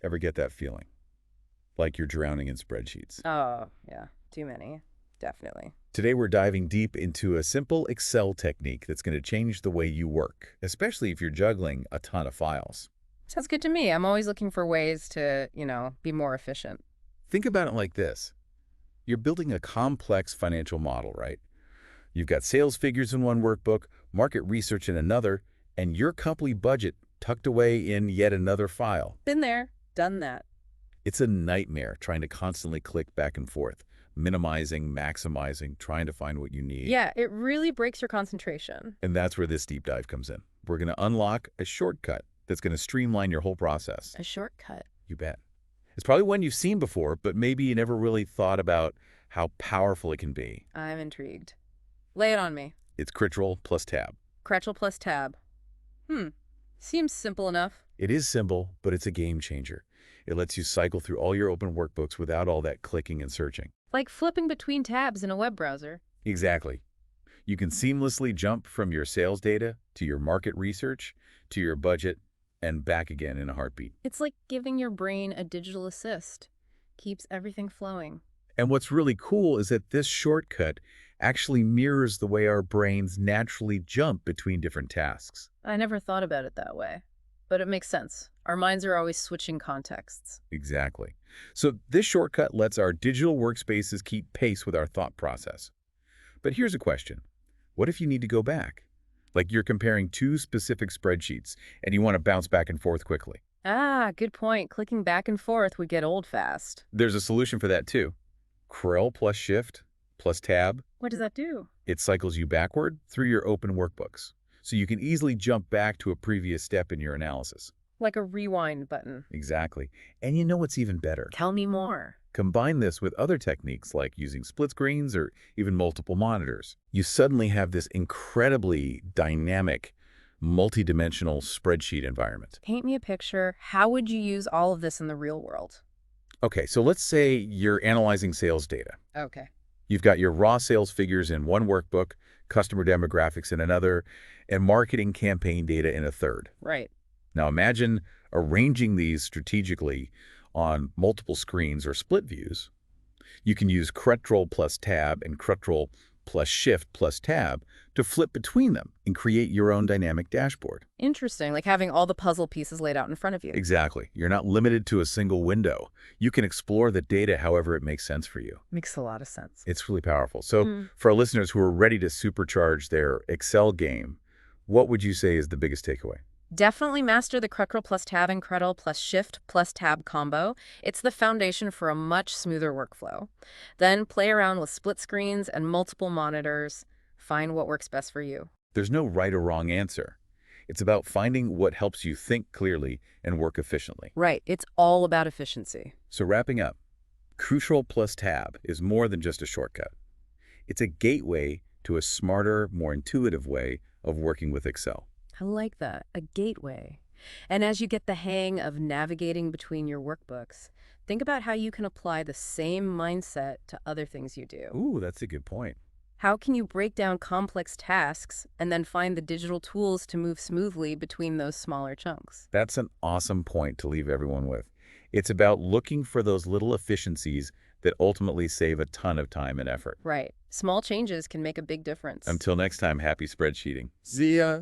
Ever get that feeling? Like you're drowning in spreadsheets. Oh, yeah. Too many. Definitely. Today we're diving deep into a simple Excel technique that's going to change the way you work, especially if you're juggling a ton of files. Sounds good to me. I'm always looking for ways to, be more efficient. Think about it like this. You're building a complex financial model, right? You've got sales figures in one workbook, market research in another, and your company budget tucked away in yet another file. Been there, done that. It's a nightmare trying to constantly click back and forth, minimizing, maximizing, trying to find what you need. Yeah, it really breaks your concentration. And that's where this deep dive comes in. We're going to unlock a shortcut that's going to streamline your whole process. A shortcut. You bet. It's probably one you've seen before, but maybe you never really thought about how powerful it can be. I'm intrigued. Lay it on me. It's Ctrl plus Tab. Ctrl plus tab. Seems simple enough. It is simple, but it's a game changer. It lets you cycle through all your open workbooks without all that clicking and searching. Like flipping between tabs in a web browser. Exactly. You can seamlessly jump from your sales data to your market research to your budget and back again in a heartbeat. It's like giving your brain a digital assist. Keeps everything flowing. And what's really cool is that this shortcut actually mirrors the way our brains naturally jump between different tasks. I never thought about it that way. But it makes sense. Our minds are always switching contexts. Exactly. So this shortcut lets our digital workspaces keep pace with our thought process. But here's a question. What if you need to go back? Like you're comparing two specific spreadsheets and you want to bounce back and forth quickly. Ah, good point. Clicking back and forth would get old fast. There's a solution for that too. Ctrl plus Shift plus Tab. What does that do? It cycles you backward through your open workbooks, so you can easily jump back to a previous step in your analysis. Like a rewind button. Exactly. And you know what's even better? Tell me more. Combine this with other techniques like using split screens or even multiple monitors. You suddenly have this incredibly dynamic, multi-dimensional spreadsheet environment. Paint me a picture. How would you use all of this in the real world? Okay, so let's say you're analyzing sales data. Okay. You've got your raw sales figures in one workbook, customer demographics in another, and marketing campaign data in a third. Right. Now imagine arranging these strategically on multiple screens or split views. You can use Ctrl plus Tab and Ctrl plus Shift plus Tab to flip between them and create your own dynamic dashboard. Interesting, like having all the puzzle pieces laid out in front of you. Exactly. You're not limited to a single window. You can explore the data however it makes sense for you. Makes a lot of sense. It's really powerful. So for our listeners who are ready to supercharge their Excel game, what would you say is the biggest takeaway? Definitely master the Ctrl plus Tab and Ctrl plus Shift plus Tab combo. It's the foundation for a much smoother workflow. Then play around with split screens and multiple monitors. Find what works best for you. There's no right or wrong answer. It's about finding what helps you think clearly and work efficiently. Right. It's all about efficiency. So wrapping up, Ctrl plus Tab is more than just a shortcut. It's a gateway to a smarter, more intuitive way of working with Excel. I like that. A gateway. And as you get the hang of navigating between your workbooks, think about how you can apply the same mindset to other things you do. Ooh, that's a good point. How can you break down complex tasks and then find the digital tools to move smoothly between those smaller chunks? That's an awesome point to leave everyone with. It's about looking for those little efficiencies that ultimately save a ton of time and effort. Right. Small changes can make a big difference. Until next time, happy spreadsheeting. See ya.